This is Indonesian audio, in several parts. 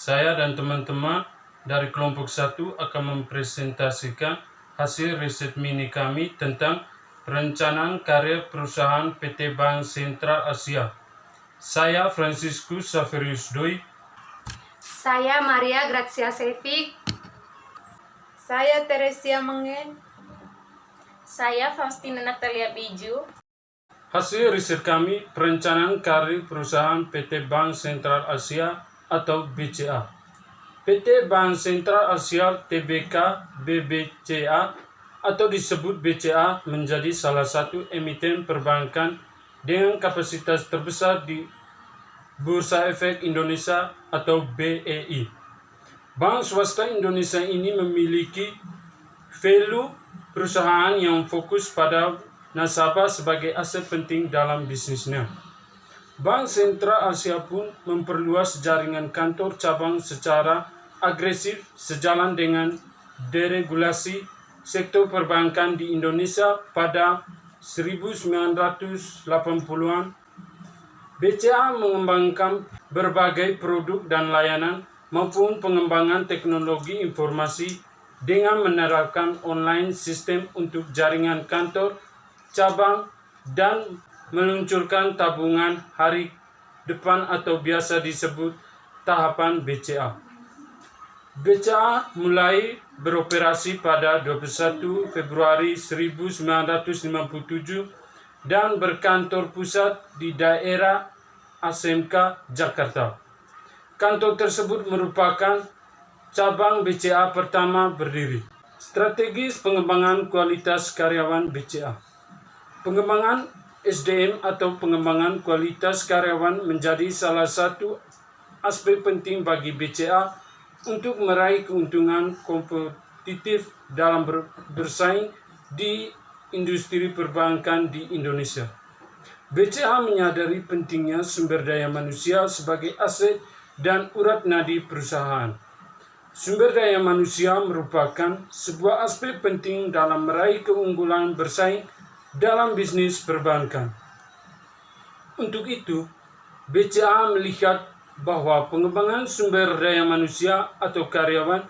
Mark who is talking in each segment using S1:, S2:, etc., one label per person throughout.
S1: Saya dan teman-teman dari kelompok 1 akan mempresentasikan hasil riset mini kami tentang perencanaan karir perusahaan PT Bank Sentral Asia. Saya Franciscus Saverius Doi.
S2: Saya Maria Grazia Sevik.
S3: Saya Teresia Mengen.
S4: Saya Faustina Natalia Biju.
S1: Hasil riset kami perencanaan karir perusahaan PT Bank Sentral Asia atau BCA. PT Bank Sentral Asia Tbk BBCA atau disebut BCA menjadi salah satu emiten perbankan dengan kapasitas terbesar di Bursa Efek Indonesia atau BEI. Bank swasta Indonesia ini memiliki value perusahaan yang fokus pada nasabah sebagai aset penting dalam bisnisnya. Bank Sentral Asia pun memperluas jaringan kantor cabang secara agresif sejalan dengan deregulasi sektor perbankan di Indonesia pada 1980-an. BCA mengembangkan berbagai produk dan layanan maupun pengembangan teknologi informasi dengan menerapkan online sistem untuk jaringan kantor, cabang, dan meluncurkan tabungan hari depan atau biasa disebut tahapan BCA. BCA mulai beroperasi pada 21 Februari 1957 dan berkantor pusat di daerah ASMK, Jakarta. Kantor tersebut merupakan cabang BCA pertama berdiri. Strategis pengembangan kualitas karyawan BCA. Pengembangan SDM atau pengembangan kualitas karyawan menjadi salah satu aspek penting bagi BCA untuk meraih keuntungan kompetitif dalam bersaing di industri perbankan di Indonesia. BCA menyadari pentingnya sumber daya manusia sebagai aset dan urat nadi perusahaan. Sumber daya manusia merupakan sebuah aspek penting dalam meraih keunggulan bersaing dalam bisnis perbankan. Untuk itu, BCA melihat bahwa pengembangan sumber daya manusia atau karyawan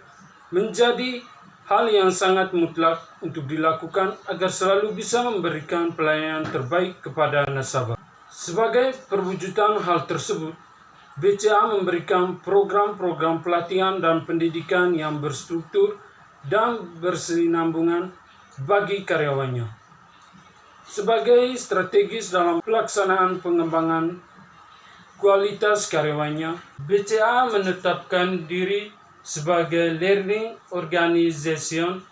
S1: menjadi hal yang sangat mutlak untuk dilakukan agar selalu bisa memberikan pelayanan terbaik kepada nasabah. Sebagai perwujudan hal tersebut, BCA memberikan program-program pelatihan dan pendidikan yang berstruktur dan berkesinambungan bagi karyawannya. Sebagai strategis dalam pelaksanaan pengembangan kualitas karyawannya, BCA menetapkan diri sebagai learning organization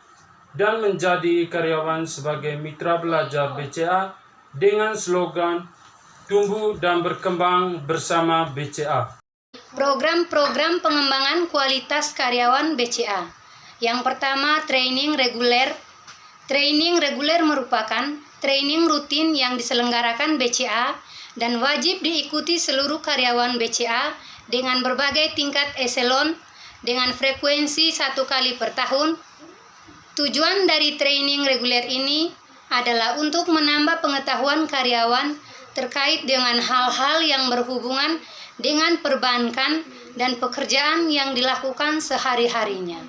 S1: dan menjadi karyawan sebagai mitra belajar BCA dengan slogan tumbuh dan berkembang bersama BCA.
S2: Program-program pengembangan kualitas karyawan BCA. Yang pertama, training reguler. Training reguler merupakan training rutin yang diselenggarakan BCA dan wajib diikuti seluruh karyawan BCA dengan berbagai tingkat eselon dengan frekuensi 1 kali per tahun. Tujuan dari training reguler ini adalah untuk menambah pengetahuan karyawan terkait dengan hal-hal yang berhubungan dengan perbankan dan pekerjaan yang dilakukan sehari-harinya.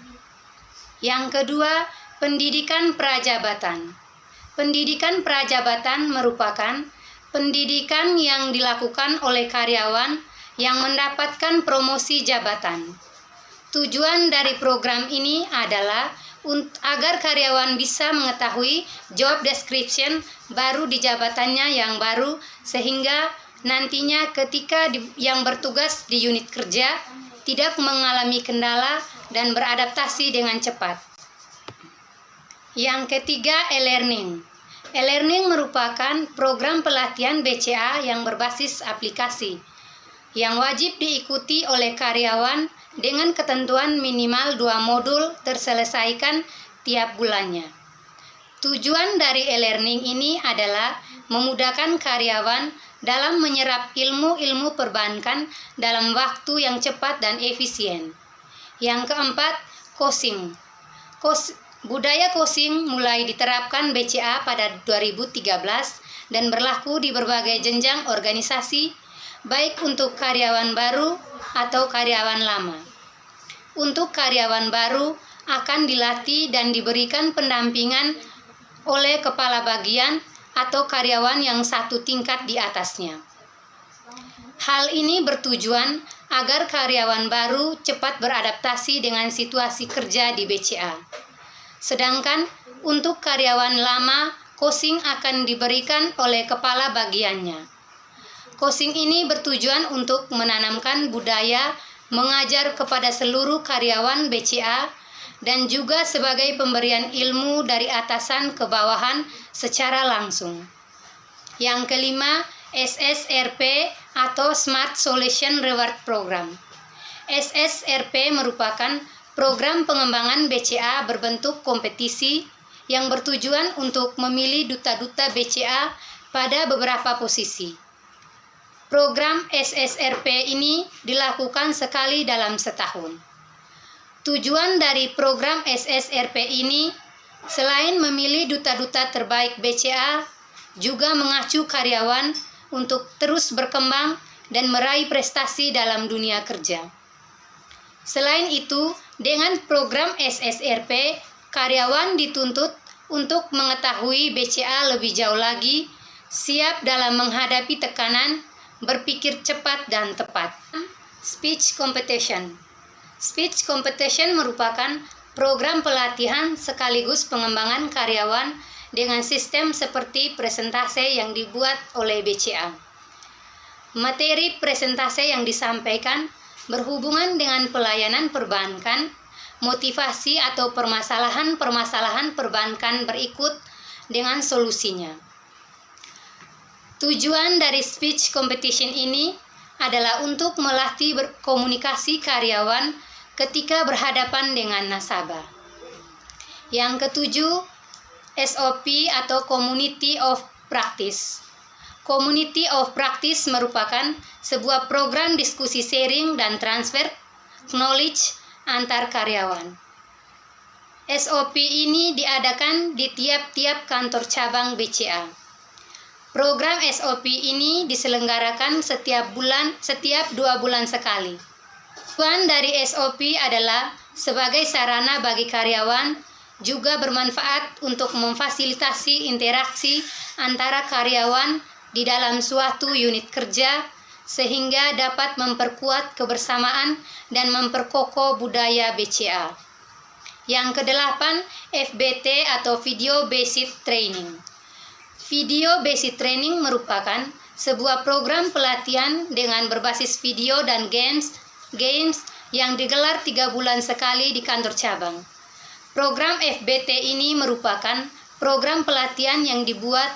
S2: Yang kedua, pendidikan prajabatan. Pendidikan prajabatan merupakan pendidikan yang dilakukan oleh karyawan yang mendapatkan promosi jabatan. Tujuan dari program ini adalah agar karyawan bisa mengetahui job description baru di jabatannya yang baru, sehingga nantinya ketika yang bertugas di unit kerja tidak mengalami kendala dan beradaptasi dengan cepat. Yang ketiga, e-learning. E-learning merupakan program pelatihan BCA yang berbasis aplikasi yang wajib diikuti oleh karyawan dengan ketentuan minimal 2 modul terselesaikan tiap bulannya. Tujuan dari e-learning ini adalah memudahkan karyawan dalam menyerap ilmu-ilmu perbankan dalam waktu yang cepat dan efisien. Yang keempat, coaching. Budaya coaching mulai diterapkan BCA pada 2013 dan berlaku di berbagai jenjang organisasi, baik untuk karyawan baru atau karyawan lama. untuk karyawan baru akan dilatih dan diberikan pendampingan oleh kepala bagian atau karyawan yang satu tingkat di atasnya. Hal ini bertujuan agar karyawan baru cepat beradaptasi dengan situasi kerja di BCA. Sedangkan untuk karyawan lama, coaching akan diberikan oleh kepala bagiannya. Coaching ini bertujuan untuk menanamkan budaya mengajar kepada seluruh karyawan BCA dan juga sebagai pemberian ilmu dari atasan ke bawahan secara langsung. Yang kelima, SSRP atau Smart Solution Reward Program. SSRP merupakan program pengembangan BCA berbentuk kompetisi yang bertujuan untuk memilih duta-duta BCA pada beberapa posisi. Program SSRP ini dilakukan sekali dalam setahun. Tujuan dari program SSRP ini selain memilih duta-duta terbaik BCA, juga mengacu karyawan untuk terus berkembang dan meraih prestasi dalam dunia kerja. Selain itu, dengan program SSRP, karyawan dituntut untuk mengetahui BCA lebih jauh lagi, siap dalam menghadapi tekanan, berpikir cepat dan tepat. Speech Competition. Speech Competition merupakan program pelatihan sekaligus pengembangan karyawan dengan sistem seperti presentase yang dibuat oleh BCA. Materi presentase yang disampaikan berhubungan dengan pelayanan perbankan, motivasi atau permasalahan perbankan berikut dengan solusinya. Tujuan dari speech competition ini adalah untuk melatih berkomunikasi karyawan ketika berhadapan dengan nasabah. Yang ketujuh, SOP atau Community of Practice. Community of Practice merupakan sebuah program diskusi sharing dan transfer knowledge antar karyawan. SOP ini diadakan di tiap-tiap kantor cabang BCA. Program SOP ini diselenggarakan setiap 2 bulan sekali. Tujuan dari SOP adalah sebagai sarana bagi karyawan, juga bermanfaat untuk memfasilitasi interaksi antara karyawan di dalam suatu unit kerja, sehingga dapat memperkuat kebersamaan dan memperkokoh budaya BCA. Yang kedelapan, FBT atau Video Basic Training. Video Basic Training merupakan sebuah program pelatihan dengan berbasis video dan games yang digelar 3 bulan sekali di kantor cabang. Program FBT ini merupakan program pelatihan yang dibuat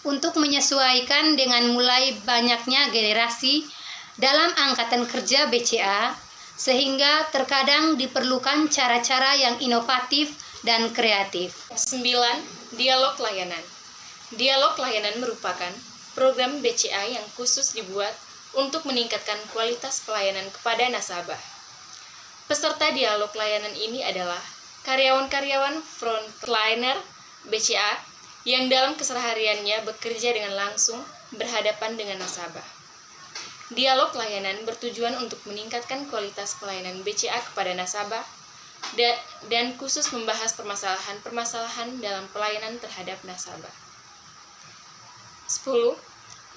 S2: untuk menyesuaikan dengan mulai banyaknya generasi dalam angkatan kerja BCA, sehingga terkadang diperlukan cara-cara yang inovatif dan kreatif.
S4: 9. Dialog layanan. Dialog layanan merupakan program BCA yang khusus dibuat untuk meningkatkan kualitas pelayanan kepada nasabah. Peserta dialog layanan ini adalah karyawan-karyawan frontliner BCA yang dalam kesehariannya bekerja dengan langsung berhadapan dengan nasabah. Dialog layanan bertujuan untuk meningkatkan kualitas pelayanan BCA kepada nasabah dan khusus membahas permasalahan-permasalahan dalam pelayanan terhadap nasabah. 10.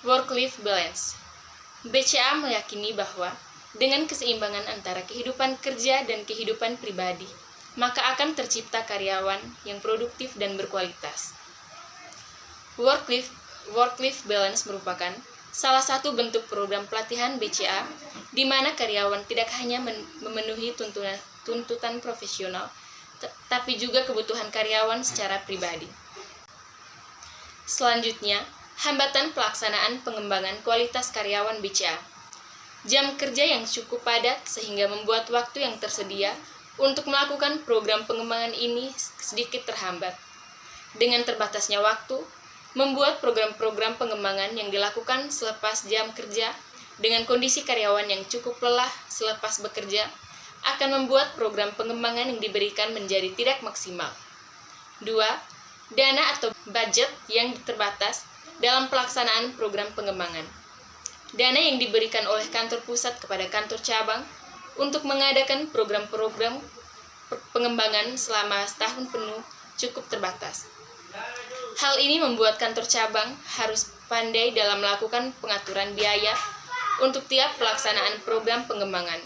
S4: Work-life balance. BCA meyakini bahwa dengan keseimbangan antara kehidupan kerja dan kehidupan pribadi, maka akan tercipta karyawan yang produktif dan berkualitas. Work-life balance merupakan salah satu bentuk program pelatihan BCA di mana karyawan tidak hanya memenuhi tuntutan profesional, tapi juga kebutuhan karyawan secara pribadi. Selanjutnya, hambatan pelaksanaan pengembangan kualitas karyawan BCA. Jam kerja yang cukup padat sehingga membuat waktu yang tersedia untuk melakukan program pengembangan ini sedikit terhambat. Dengan terbatasnya waktu, membuat program-program pengembangan yang dilakukan selepas jam kerja dengan kondisi karyawan yang cukup lelah selepas bekerja akan membuat program pengembangan yang diberikan menjadi tidak maksimal. 2. Dana atau budget yang terbatas dalam pelaksanaan program pengembangan. Dana yang diberikan oleh kantor pusat kepada kantor cabang untuk mengadakan program-program pengembangan selama setahun penuh cukup terbatas. Hal ini membuat kantor cabang harus pandai dalam melakukan pengaturan biaya untuk tiap pelaksanaan program pengembangan.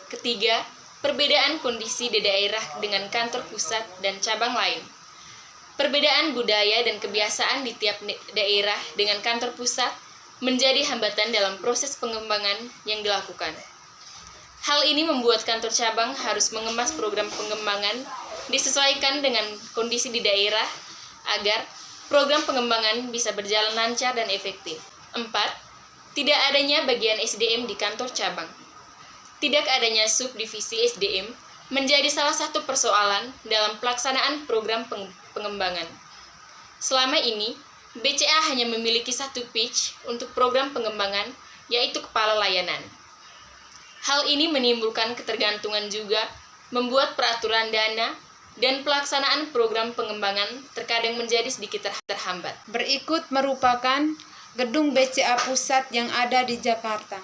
S4: Ketiga, perbedaan kondisi di daerah dengan kantor pusat dan cabang lain. Perbedaan budaya dan kebiasaan di tiap daerah dengan kantor pusat menjadi hambatan dalam proses pengembangan yang dilakukan. Hal ini membuat kantor cabang harus mengemas program pengembangan disesuaikan dengan kondisi di daerah agar program pengembangan bisa berjalan lancar dan efektif. 4. Tidak adanya bagian SDM di kantor cabang. Tidak adanya subdivisi SDM menjadi salah satu persoalan dalam pelaksanaan program pengembangan. Selama ini, BCA hanya memiliki satu pitch untuk program pengembangan, yaitu kepala layanan. Hal ini menimbulkan ketergantungan juga, membuat peraturan dana dan pelaksanaan program pengembangan terkadang menjadi sedikit terhambat.
S3: Berikut merupakan gedung BCA pusat yang ada di Jakarta.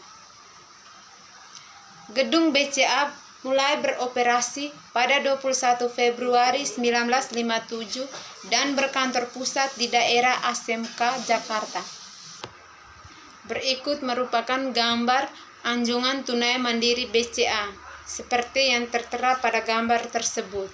S3: Gedung BCA mulai beroperasi pada 21 Februari 1957 dan berkantor pusat di daerah ASMK Jakarta. Berikut merupakan gambar anjungan tunai mandiri BCA, seperti yang tertera pada gambar tersebut.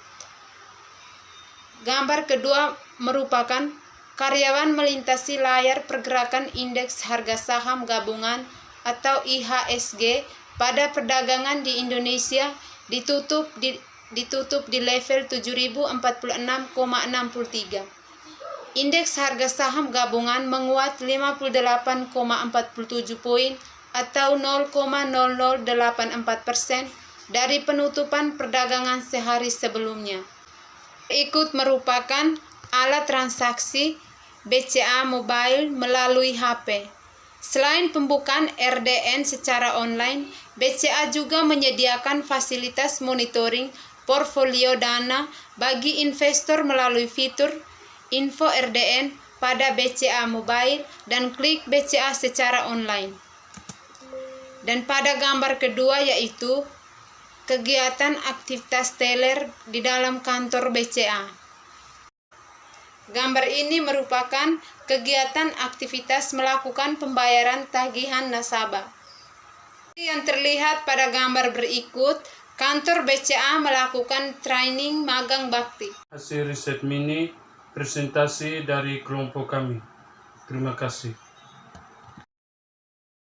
S3: Gambar kedua merupakan karyawan melintasi layar pergerakan indeks harga saham gabungan atau IHSG pada perdagangan di Indonesia ditutup di level 7046,63. Indeks harga saham gabungan menguat 58,47 poin atau 0,0084% dari penutupan perdagangan sehari sebelumnya. Berikut merupakan alat transaksi BCA Mobile melalui HP. Selain pembukaan RDN secara online, BCA juga menyediakan fasilitas monitoring portfolio dana bagi investor melalui fitur Info RDN pada BCA Mobile dan klik BCA secara online. Dan pada gambar kedua yaitu kegiatan aktivitas teller di dalam kantor BCA. Gambar ini merupakan kegiatan aktivitas melakukan pembayaran tagihan nasabah. Yang terlihat pada gambar berikut, kantor BCA melakukan training magang bakti.
S1: Hasil riset mini presentasi dari kelompok kami. Terima kasih.